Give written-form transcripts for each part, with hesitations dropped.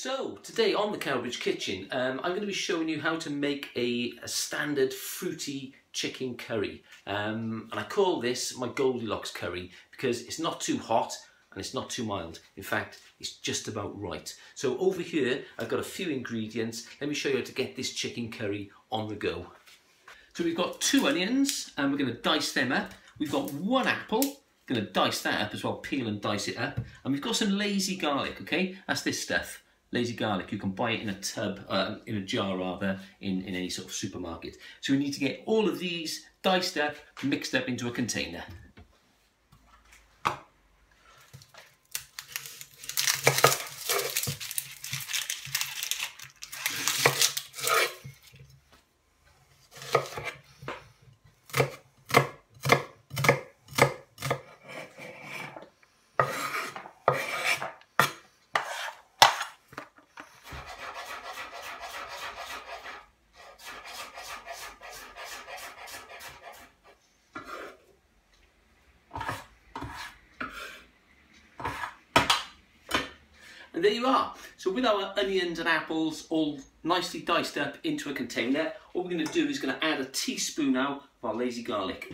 So today on the Cowbridge Kitchen, I'm going to be showing you how to make a standard fruity chicken curry. And I call this my Goldilocks curry because it's not too hot and it's not too mild. In fact, it's just about right. So over here, I've got a few ingredients. Let me show you how to get this chicken curry on the go. So we've got 2 onions and we're going to dice them up. We've got 1 apple. Going to dice that up as well, peel and dice it up. And we've got some lazy garlic, okay? That's this stuff. Lazy garlic, you can buy it in a tub, in a jar rather, in any sort of supermarket. So we need to get all of these diced up, mixed up into a container. And there you are. So with our onions and apples all nicely diced up into a container, what we're going to do is going to add a teaspoon now of our lazy garlic.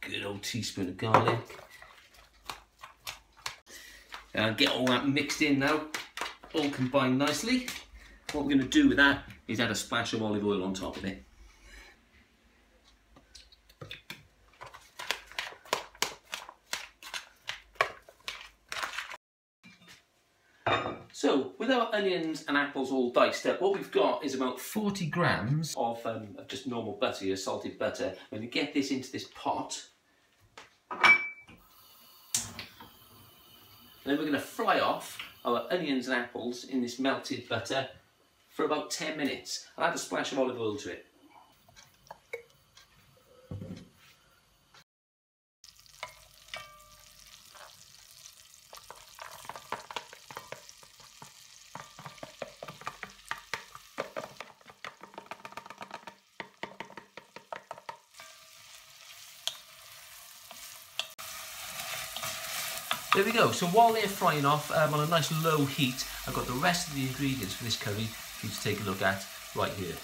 Good old teaspoon of garlic. And get all that mixed in now, all combined nicely. What we're going to do with that is add a splash of olive oil on top of it. So, with our onions and apples all diced up, what we've got is about 40 grams of just normal butter, your salted butter. We're going to get this into this pot. And then we're going to fry off our onions and apples in this melted butter for about 10 minutes. I'll add a splash of olive oil to it. There we go. So while they're frying off on a nice low heat, I've got the rest of the ingredients for this curry for you to take a look at right here.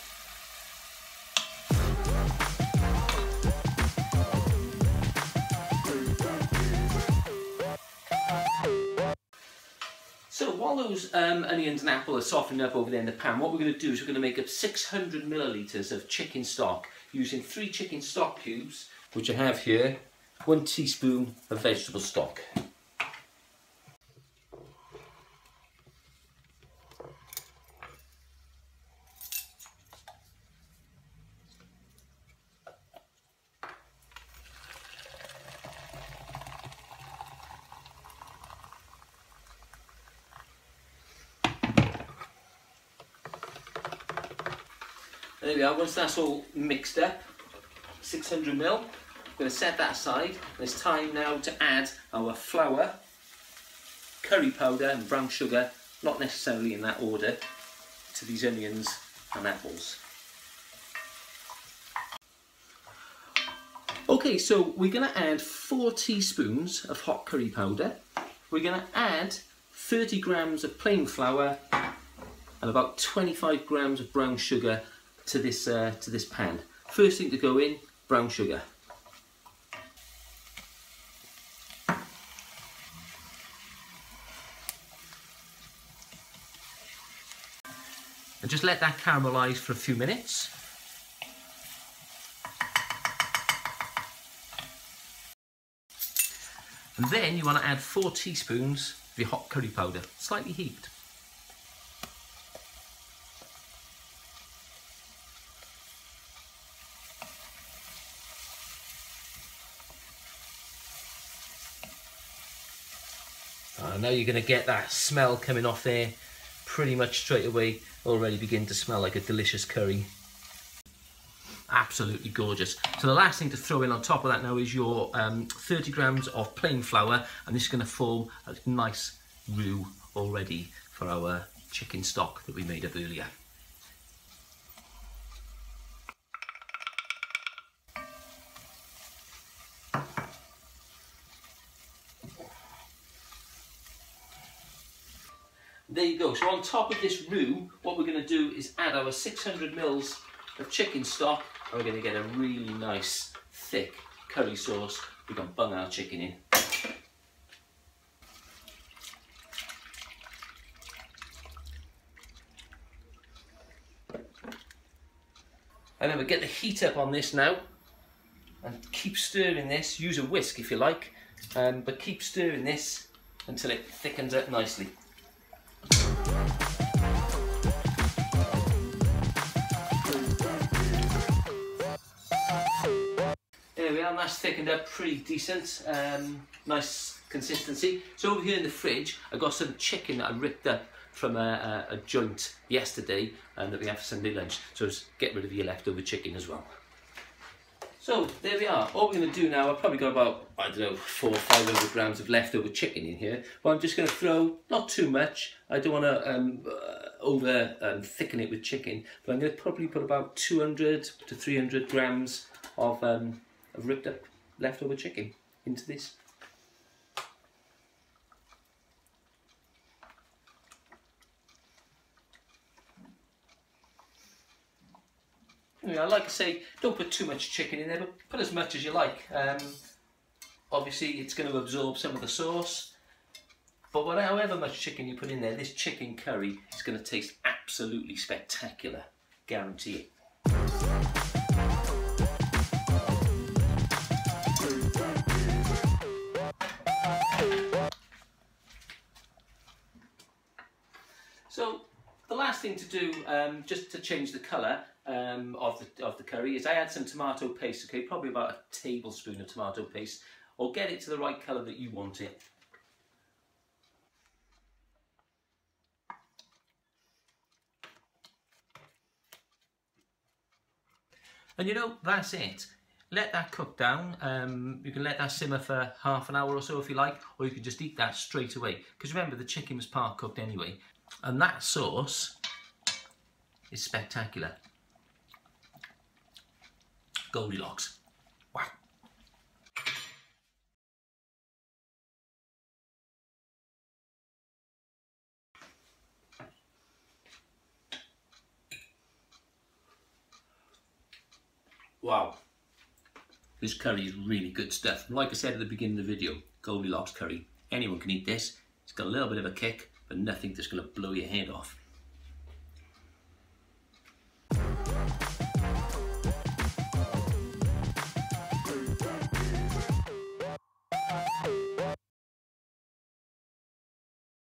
So while those onions and apple are softening up over there in the pan, what we're going to do is we're going to make up 600 millilitres of chicken stock using 3 chicken stock cubes, which I have here, 1 teaspoon of vegetable stock. There we are. Once that's all mixed up, 600 ml, I'm going to set that aside. It's time now to add our flour, curry powder and brown sugar, not necessarily in that order, to these onions and apples. Okay, so we're going to add 4 teaspoons of hot curry powder. We're going to add 30 grams of plain flour and about 25 grams of brown sugar to this pan. First thing to go in, brown sugar. And just let that caramelise for a few minutes. And then you want to add 4 teaspoons of your hot curry powder, slightly heaped. Now you're going to get that smell coming off there pretty much straight away. Already begin to smell like a delicious curry. Absolutely gorgeous. So the last thing to throw in on top of that now is your 30 grams of plain flour, and this is going to form a nice roux already for our chicken stock that we made up earlier. there you go. So on top of this roux, what we're going to do is add our 600 mils of chicken stock, and we're going to get a really nice thick curry sauce. We're going to bung our chicken in. Remember, get the heat up on this now and keep stirring this. Use a whisk if you like, but keep stirring this until it thickens up nicely. There we are, and that's thickened up pretty decent. Nice consistency. So over here in the fridge, I got some chicken that I ripped up from a joint yesterday that we have for Sunday lunch. So just get rid of your leftover chicken as well. So there we are. All we're going to do now, I've probably got about, I don't know, 400 or 500 grams of leftover chicken in here. But I'm just going to throw, not too much. I don't want to over thicken it with chicken. But I'm going to probably put about 200 to 300 grams of ripped up leftover chicken into this. I like to say, don't put too much chicken in there, but put as much as you like. Obviously, it's going to absorb some of the sauce, but however much chicken you put in there, this chicken curry is going to taste absolutely spectacular. Guarantee it. So the last thing to do, just to change the colour of the curry, is I add some tomato paste. Okay, probably about a tablespoon of tomato paste, or get it to the right colour that you want it. And you know, that's it. Let that cook down. You can let that simmer for half an hour or so if you like, or you can just eat that straight away. Because remember, the chicken was part cooked anyway. And that sauce is spectacular. Goldilocks. Wow. Wow. This curry is really good stuff. Like I said at the beginning of the video, Goldilocks curry. Anyone can eat this. It's got a little bit of a kick, but nothing that's going to blow your head off.